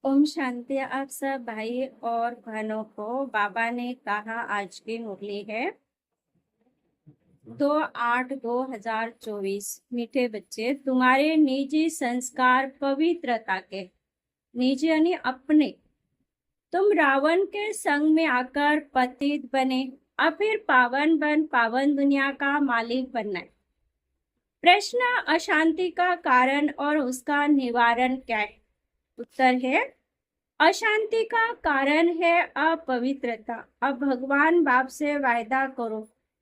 ओम शांति। आप सब भाई और बहनों को बाबा ने कहा आज की मुरली है 2/8/2024। मीठे बच्चे, तुम्हारे निजी संस्कार पवित्रता के निजी यानी अपने, तुम रावण के संग में आकर पतित बने और फिर पावन बन पावन दुनिया का मालिक बनना है। प्रश्न, अशांति का कारण और उसका निवारण क्या है? उत्तर है, अशांति का कारण है अपवित्रता। अब भगवान बाप से वायदा करो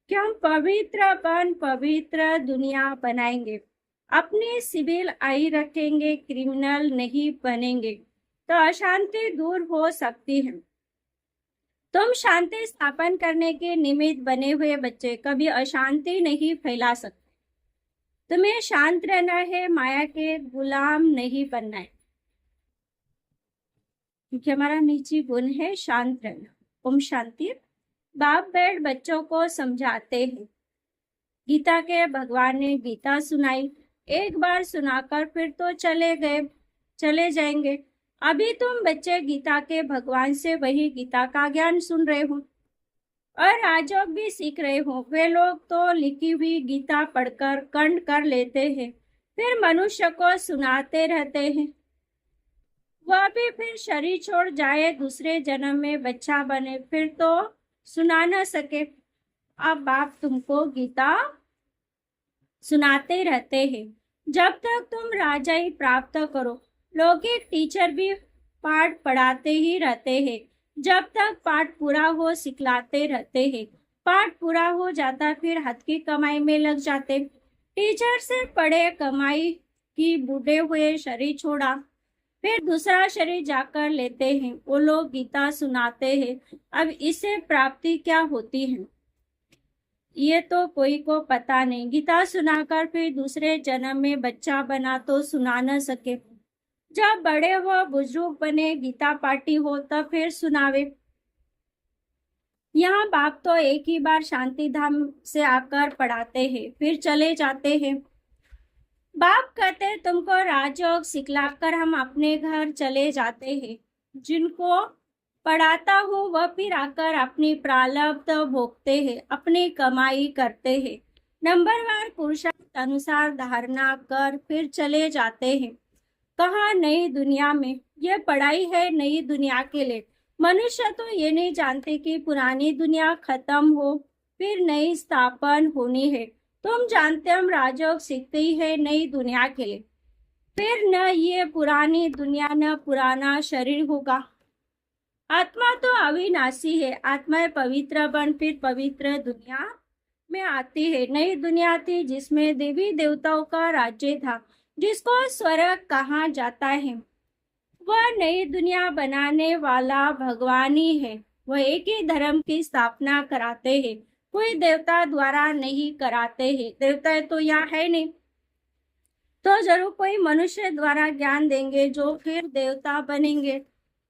कि हम पवित्र दुनिया बनाएंगे, अपनी सिविल आई रखेंगे, क्रिमिनल नहीं बनेंगे, तो अशांति दूर हो सकती है। तुम शांति स्थापन करने के निमित्त बने हुए बच्चे कभी अशांति नहीं फैला सकते। तुम्हें शांत रहना है, माया के गुलाम नहीं बनना है, क्योंकि हमारा निजी गुण है शांत रहना। ओम शांति। बाप बैठ बच्चों को समझाते हैं। गीता के भगवान ने गीता सुनाई, एक बार सुनाकर फिर तो चले जाएंगे। अभी तुम बच्चे गीता के भगवान से वही गीता का ज्ञान सुन रहे हो और राजयोग भी सीख रहे हो। वे लोग तो लिखी हुई गीता पढ़कर कंठ कर लेते हैं, फिर मनुष्य को सुनाते रहते हैं। वह भी फिर शरीर छोड़ जाए, दूसरे जन्म में बच्चा बने, फिर तो सुना न सके। अब बाप तुमको गीता सुनाते रहते हैं जब तक तुम राजाई प्राप्त करो। लौकिक टीचर भी पाठ पढ़ाते ही रहते हैं, जब तक पाठ पूरा हो सिखलाते रहते हैं। पाठ पूरा हो जाता फिर हाथ की कमाई में लग जाते। टीचर से पढ़े कमाई की बूढ़े हुए शरीर छोड़ा, फिर दूसरा शरीर जाकर लेते हैं। वो लोग गीता सुनाते हैं। अब इससे प्राप्ति क्या होती है ये तो कोई को पता नहीं। गीता सुनाकर फिर दूसरे जन्म में बच्चा बना तो सुना न सके। जब बड़े हो बुजुर्ग बने गीता पाठी हो तब फिर सुनावे। यहाँ बाप तो एक ही बार शांति धाम से आकर पढ़ाते हैं, फिर चले जाते हैं। बाप कहते तुमको राजयोग सिखलाकर हम अपने घर चले जाते हैं। जिनको पढ़ाता हूँ वह फिर आकर अपनी प्रारब्ध भोगते हैं, अपनी कमाई करते हैं। नंबरवार पुरुषार्थ अनुसार धारणा कर फिर चले जाते हैं। कहा नई दुनिया में। यह पढ़ाई है नई दुनिया के लिए। मनुष्य तो ये नहीं जानते कि पुरानी दुनिया खत्म हो फिर नई स्थापन होनी है। तुम जानते हम राजयोग सीखते ही है नई दुनिया के लिए, फिर न ये पुरानी दुनिया न पुराना शरीर होगा। आत्मा तो अविनाशी है। आत्मा पवित्र बन फिर पवित्र दुनिया में आती है। नई दुनिया थी जिसमें देवी देवताओं का राज्य था, जिसको स्वर्ग कहा जाता है। वह नई दुनिया बनाने वाला भगवान ही है। वह एक ही धर्म की स्थापना कराते हैं, कोई देवता द्वारा नहीं कराते हैं। देवता तो यहाँ है नहीं, तो जरूर कोई मनुष्य द्वारा ज्ञान देंगे जो फिर देवता बनेंगे।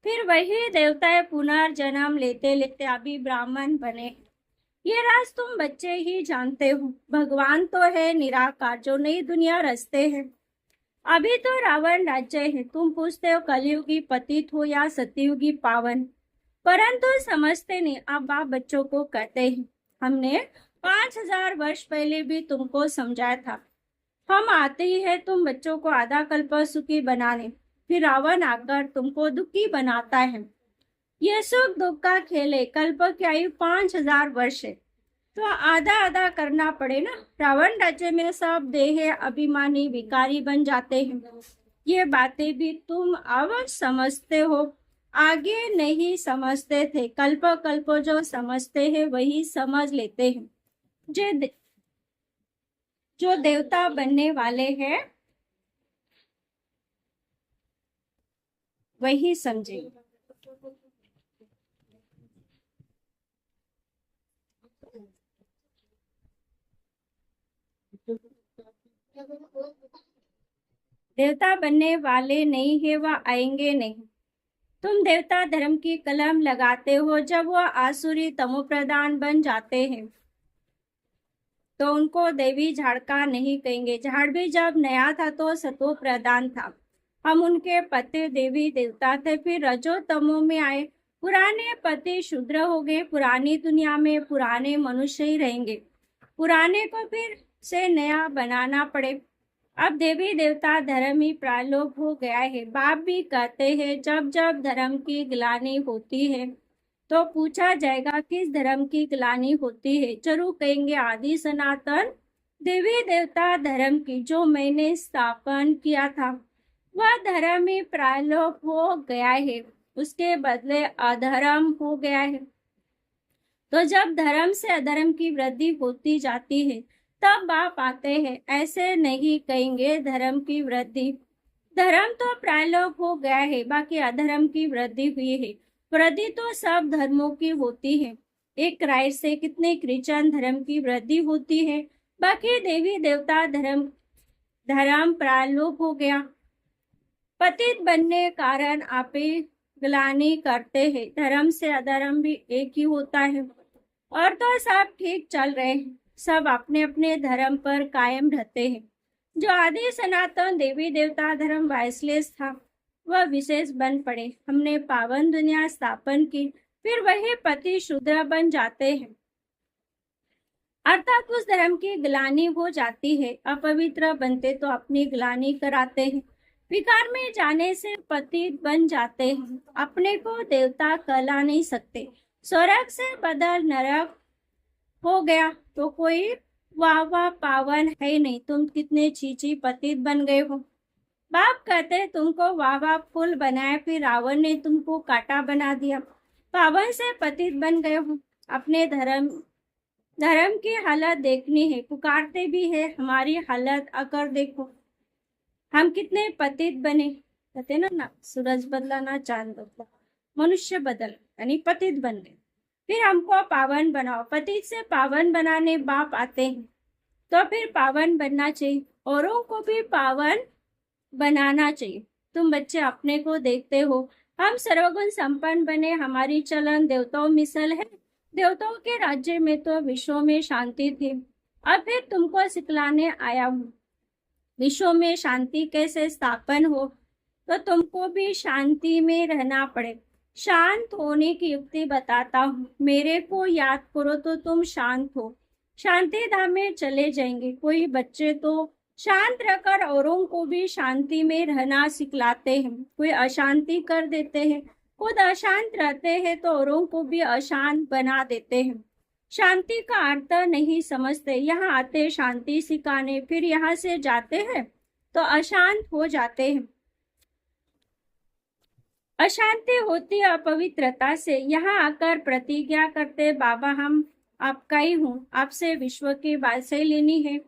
फिर वही देवताएं पुनर्जन्म लेते लेते अभी ब्राह्मण बने। ये राज तुम बच्चे ही जानते हो। भगवान तो है निराकार जो नई दुनिया रचते हैं। अभी तो रावण राज्य है। तुम पूछते हो कलयुगी पतित हो या सतयुगी पावन, परंतु समझते नहीं। अब बाप बच्चों को कहते हैं हमने 5000 वर्ष पहले भी तुमको समझाया था। हम आते ही है तुम बच्चों को आधा कल्प सुखी बनाने, फिर रावण आकर तुमको दुखी बनाता है। यह सुख दुख का खेल है। कल्प की आयु 5000 वर्ष है, तो आधा आधा करना पड़े ना। रावण राज्य में सब देह अभिमानी विकारी बन जाते हैं। ये बातें भी तुम अब समझते हो, आगे नहीं समझते थे। कल्प कल्प जो समझते हैं वही समझ लेते हैं। जो देवता बनने वाले हैं वही समझेंगे। देवता बनने वाले नहीं है वह आएंगे नहीं। तुम देवता धर्म की कलम लगाते हो, जब वह आसुरी तमोप्रधान बन जाते हैं तो उनको देवी झाड़ का नहीं कहेंगे। झाड़ भी जब नया था तो सतो प्रधान था। हम उनके पति देवी देवता थे, फिर रजो तमो में आए, पुराने पति शूद्र हो गए, पुरानी दुनिया में पुराने मनुष्य ही रहेंगे, पुराने को फिर से नया बनाना पड़े। अब देवी देवता धर्म ही प्रालोप हो गया है। बाप भी कहते हैं जब जब धर्म की ग्लानि होती है तो पूछा जाएगा किस धर्म की ग्लानि होती है, जरूर कहेंगे आदि सनातन देवी देवता धर्म की, जो मैंने स्थापन किया था वह धर्म ही प्रालोप हो गया है, उसके बदले अधर्म हो गया है। तो जब धर्म से अधर्म की वृद्धि होती जाती है तब बाप आते हैं, ऐसे नहीं कहेंगे धर्म की वृद्धि, धर्म तो प्रायलोप हो गया है, बाकी अधर्म की वृद्धि हुई है। वृद्धि तो सब धर्मों की होती है, एक क्राइस्ट से कितने क्रिश्चियन धर्म की वृद्धि होती है, बाकी देवी देवता धर्म प्रायलोप हो गया। पतित बनने कारण आप ग्लानि करते हैं, धर्म से अधर्म भी एक ही होता है। और तो सब ठीक चल रहे हैं, सब अपने अपने धर्म पर कायम रहते हैं। जो आदि सनातन देवी देवता धर्म वाइसलेस था वह विशेष बन पड़े, हमने पावन दुनिया स्थापन की, फिर वही पति शूद्र बन जाते हैं, अर्थात उस धर्म की ग्लानि हो जाती है। अपवित्र बनते तो अपनी ग्लानि कराते हैं, विकार में जाने से पतित बन जाते हैं, अपने को देवता कहला नहीं सकते। स्वर्ग से बदल नरक हो गया तो कोई वाह वाह पावन है नहीं, तुम कितने चीची पतित बन गए हो। बाप कहते तुमको वाह वाह फूल बनाया, फिर रावण ने तुमको कांटा बना दिया, पावन से पतित बन गए हो। अपने धर्म की हालत देखनी है, पुकारते भी है हमारी हालत आकर देखो, हम कितने पतित बने। कहते ना सूरज बदला ना चांद बदला, मनुष्य बदल यानी पतित बन गए, फिर हमको पावन बनाओ। पतित से पावन बनाने बाप आते हैं, तो फिर पावन बनना चाहिए, औरों को भी पावन बनाना चाहिए। तुम बच्चे अपने को देखते हो, हम सर्वगुण संपन्न बने, हमारी चलन देवताओं मिसल है, देवताओं के राज्य में तो विश्व में शांति थी। अब फिर तुमको सिखलाने आया हूँ विश्व में शांति कैसे स्थापन हो, तो तुमको भी शांति में रहना पड़े। शांत होने की युक्ति बताता हूँ, मेरे को याद करो तो तुम शांत हो, शांति धाम में चले जाएंगे। कोई बच्चे तो शांत रहकर औरों को भी शांति में रहना सिखलाते हैं, कोई अशांति कर देते हैं, खुद अशांत रहते हैं तो औरों को भी अशांत बना देते हैं। शांति का अर्थ नहीं समझते, यहाँ आते शांति सिखाने, फिर यहाँ से जाते हैं तो अशांत हो जाते हैं। अशांति होती है अपवित्रता से, यहाँ आकर प्रतिज्ञा करते बाबा हम आपका ही हूँ, आपसे विश्व की बादशाही लेनी है,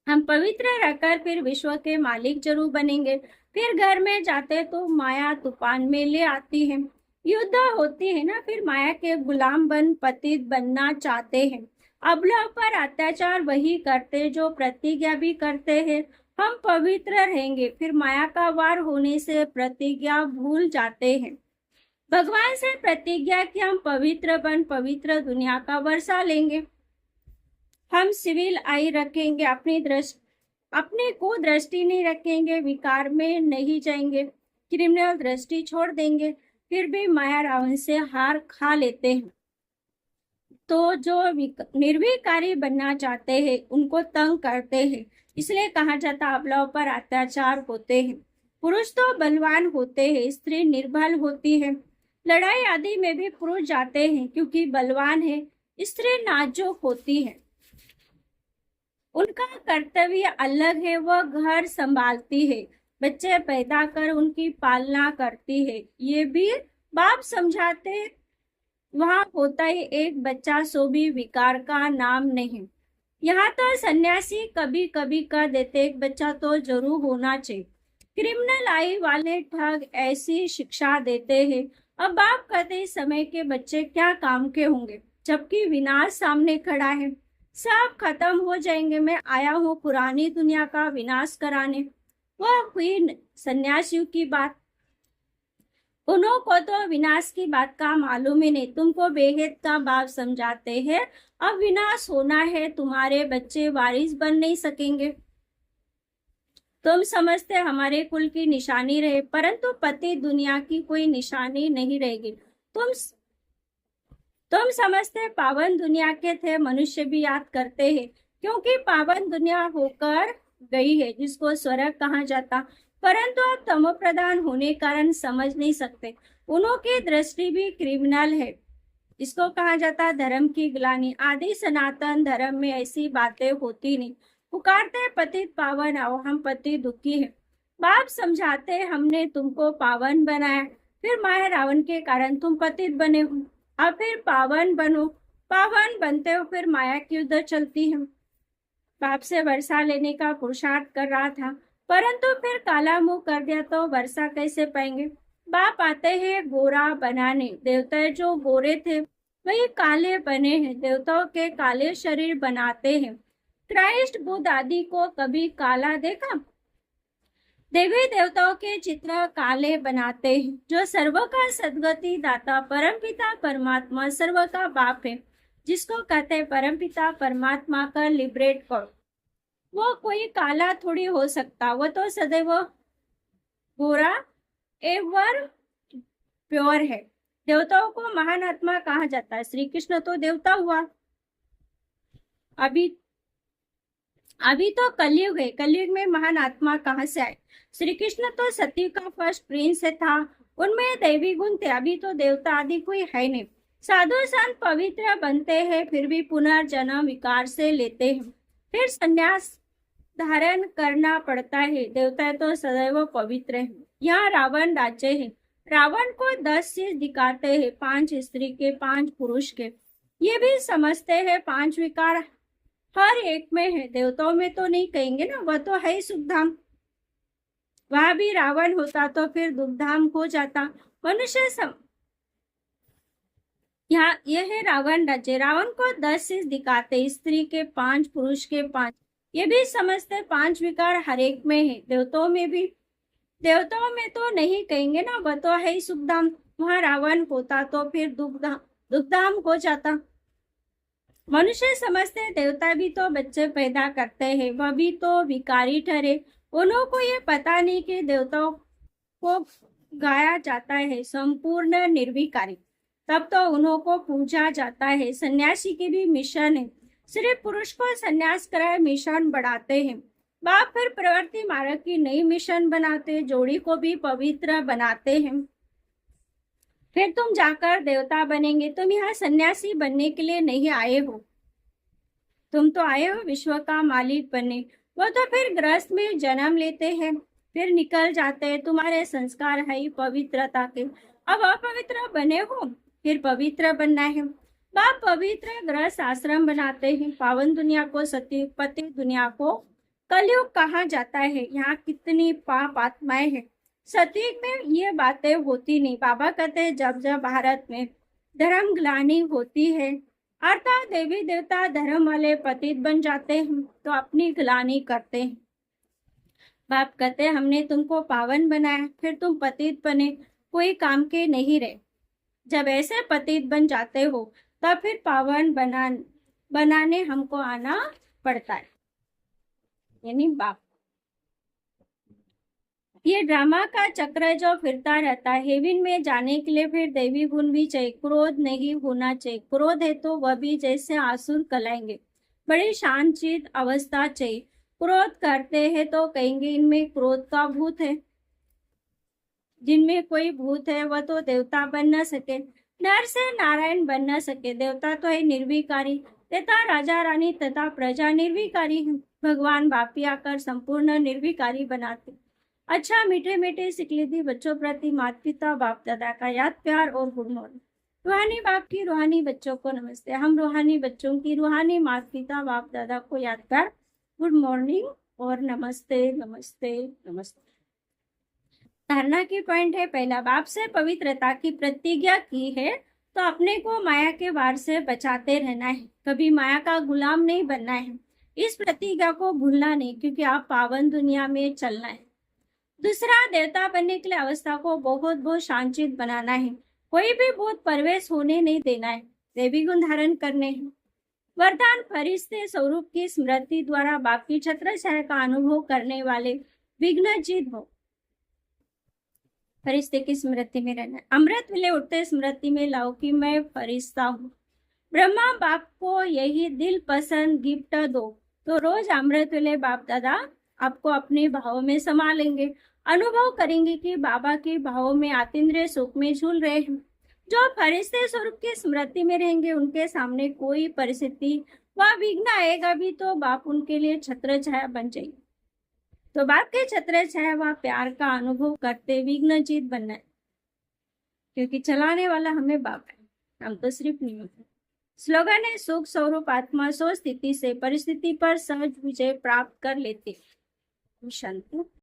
हम पवित्र रहकर फिर विश्व के मालिक जरूर बनेंगे। फिर घर में जाते तो माया तूफान में ले आती है, युद्ध होती है ना, फिर माया के गुलाम बन पतित बनना चाहते हैं। अबला पर अत्याचार वही करते जो प्रतिज्ञा भी करते हैं हम पवित्र रहेंगे, फिर माया का वार होने से प्रतिज्ञा भूल जाते हैं। भगवान से प्रतिज्ञा कि हम पवित्र बन पवित्र दुनिया का वर्षा लेंगे, हम सिविल आई रखेंगे, अपने को दृष्टि नहीं रखेंगे, विकार में नहीं जाएंगे, क्रिमिनल दृष्टि छोड़ देंगे, फिर भी माया रावण से हार खा लेते हैं। तो जो निर्विकारी बनना चाहते हैं उनको तंग करते हैं, इसलिए कहा जाता अबलाओं पर अत्याचार होते हैं। पुरुष तो बलवान होते हैं, स्त्री निर्बल होती है, लड़ाई आदि में भी पुरुष जाते हैं क्योंकि बलवान है, स्त्री नाजुक होती है। उनका कर्तव्य अलग है, वह घर संभालती है, बच्चे पैदा कर उनकी पालना करती है, ये भी बाप समझाते। वहाँ होता है एक बच्चा, सो भी विकार का नाम नहीं। यहाँ तो सन्यासी कभी कभी कर देते, एक बच्चा तो जरूर होना चाहिए। क्रिमिनल आई वाले ठग ऐसी शिक्षा देते हैं। अब बाप कहते समय के बच्चे क्या काम के होंगे, जबकि विनाश सामने खड़ा है, सब खत्म हो जाएंगे। मैं आया हूँ पुरानी दुनिया का विनाश कराने। वह हुई सन्यासियों की बात, उन्हों को तो विनाश की बात का मालूम ही नहीं। तुमको बेहद का बाप समझाते हैं अब विनाश होना है, तुम्हारे बच्चे वारिस बन नहीं सकेंगे। तुम समझते हमारे कुल की निशानी रहे, परंतु पति दुनिया की कोई निशानी नहीं रहेगी। तुम समझते पावन दुनिया के थे, मनुष्य भी याद करते हैं, क्योंकि पावन दुनिया होकर गई है जिसको स्वर्ग कहा जाता, परंतु आप तमो प्रधान होने कारण समझ नहीं सकते। उनकी दृष्टि भी क्रिमिनल है, इसको कहा जाता धर्म की ग्लानि। आदि सनातन धर्म में ऐसी बातें होती नहीं। पुकारते पतित पावन आओ, हम पति दुखी है। बाप समझाते हमने तुमको पावन बनाया, फिर माया रावण के कारण तुम पतित बने हो। अब फिर पावन बनो, पावन बनते हो फिर माया की उधर चलती है। बाप से वर्षा लेने का पुरुषार्थ कर रहा था, परंतु फिर काला मुंह कर दिया तो वर्षा कैसे पाएंगे। बाप आते हैं गोरा बनाने, देवता जो गोरे थे वही काले बने हैं, देवताओं के काले शरीर बनाते हैं। क्राइस्ट बुद्ध आदि को कभी काला देखा? देवी देवताओं के चित्र काले बनाते हैं। जो सर्व का सद्गति दाता परमपिता परमात्मा सर्व का बाप है, जिसको कहते हैं परमपिता परमात्मा का लिबरेट करो, वो कोई काला थोड़ी हो सकता, वो तो सदैव गोरा एवर प्योर है। देवताओं को महान आत्मा कहा जाता है। श्री कृष्ण तो देवता हुआ। अभी तो कलयुग है, कलयुग में महान आत्मा कहाँ से आए? श्री कृष्ण तो सती का फर्स्ट प्रिंस था, उनमें दैवी गुण थे। अभी तो देवता आदि कोई है नहीं। साधु संत पवित्र बनते हैं, फिर भी पुनर्जन्म विकार से लेते हैं, फिर संन्यास धारण करना पड़ता है। देवता तो सदैव पवित्र है। यहाँ रावण राज्य है। रावण को 10 शीश दिखाते हैं, 5 स्त्री के 5 पुरुष के। ये भी समझते हैं 5 विकार हर एक में है। देवताओं में तो नहीं कहेंगे ना, वह तो है ही सुखधाम। वहां भी रावण होता तो फिर दुखधाम हो जाता। मनुष्य यहाँ यह है रावण राज्य। रावण को 10 शीश दिखाते, स्त्री के 5 पुरुष के 5। ये भी समझते 5 विकार हर एक में है। देवताओं में भी, देवताओं में तो नहीं कहेंगे ना, वह तो है ही सुखधाम। वहां रावण होता तो फिर दुखधाम हो जाता। मनुष्य समझते देवता भी तो बच्चे पैदा करते हैं, वह भी तो विकारी ठहरे। उनको ये पता नहीं कि देवताओं को गाया जाता है संपूर्ण निर्विकारी, तब तो उन्हों को पूजा जाता है। सन्यासी की भी मिशन है, सिर्फ पुरुष को सन्यास कराए मिशन बढ़ाते हैं। बाप फिर प्रवृत्ति मार्ग की नई मिशन बनाते, जोड़ी को भी पवित्र बनाते हैं। फिर तुम जाकर देवता बनेंगे। तुम यहाँ सन्यासी बनने के लिए नहीं आए हो, तुम तो आए हो विश्व का मालिक बनने। वो तो फिर गृहस्थ में जन्म लेते हैं, फिर निकल जाते हैं। तुम्हारे संस्कार है ही पवित्रता के। अब अपवित्र बने हो, फिर पवित्र बनना है। बाप पवित्र गृहस्थ आश्रम बनाते हैं। पावन दुनिया को सत्युग, पति दुनिया को कलयुग कहा जाता है। यहाँ कितनी पाप आत्माएं हैं। सतयुग में ये बातें होती नहीं। बाबा कहते हैं जब जब भारत में धर्म ग्लानि होती है, अर्थात देवी देवता धर्म वाले पतित बन जाते हैं, तो अपनी ग्लानि करते हैं। बाप कहते हैं हमने तुमको पावन बनाया, फिर तुम पतित बने, कोई काम के नहीं रहे। जब ऐसे पतित बन जाते हो तब फिर पावन बनाने हमको आना पड़ता है, यानी बाप। ये ड्रामा का चक्र जो फिरता रहता है। हेवन में जाने के लिए फिर दैवी गुण भी चाहिए, क्रोध नहीं होना चाहिए। क्रोध है तो वह भी जैसे आसुर कलाएंगे। बड़ी शांतचित अवस्था चाहिए। क्रोध करते हैं तो कहेंगे इनमें क्रोध का भूत है। जिनमें कोई भूत है वह तो देवता बन न सके, नर से नारायण बन न सके। देवता तो है निर्विकारी, तथा राजा रानी तथा प्रजा निर्विकारी है। भगवान बापी आकर संपूर्ण निर्विकारी बनाते। अच्छा मीठे मीठे सिकलिदी बच्चों प्रति माता पिता बाप दादा का याद प्यार और गुड मॉर्निंग। रूहानी बाप की रूहानी बच्चों को नमस्ते। हम रूहानी बच्चों की रूहानी माता पिता बाप दादा को याद प्यार गुड मॉर्निंग और नमस्ते नमस्ते नमस्ते। धारणा की पॉइंट है पहला, बाप से पवित्रता की प्रतिज्ञा की है तो अपने को माया के वार से बचाते रहना है, कभी माया का गुलाम नहीं बनना है। इस प्रतिज्ञा को भूलना नहीं, क्योंकि आप पावन दुनिया में चलना है। दूसरा, देवता बनने के लिए अवस्था को बहुत बहुत शांतित बनाना है, कोई भी भूत प्रवेश होने नहीं देना है, देवी गुण धारण करने हैं। वरदान, फरिश्ते स्वरूप की स्मृति द्वारा बाप की छत्र छाया का अनुभव करने वाले विघ्न जीत हो। फरिश्ते की स्मृति में रहना। अमृत वेले उठते स्मृति में लाओ कि मैं फरिश्ता हूँ। ब्रह्मा बाप को यही दिल पसंद गिफ्ट दो, तो रोज अमृत वेले बाप दादा आपको अपने भाव में समा लेंगे। अनुभव करेंगे कि बाबा के भाव में आतिंद्रिय सुख में झूल रहे हैं। जो फरिश्ते स्वरूप की स्मृति में रहेंगे उनके सामने कोई परिस्थिति व विघ्न आएगा भी तो बाप उनके लिए छत्र छाया बन जाएगी। तो बाप के छत्र छाया व प्यार का अनुभव करते विघ्नजीत बनना है, क्योंकि चलाने वाला हमें बाप है, हम तो सिर्फ निमित्त है। स्लोगन है सुख स्वरूप आत्मा स्व स्थिति से परिस्थिति पर सहज विजय प्राप्त कर लेते। शांति।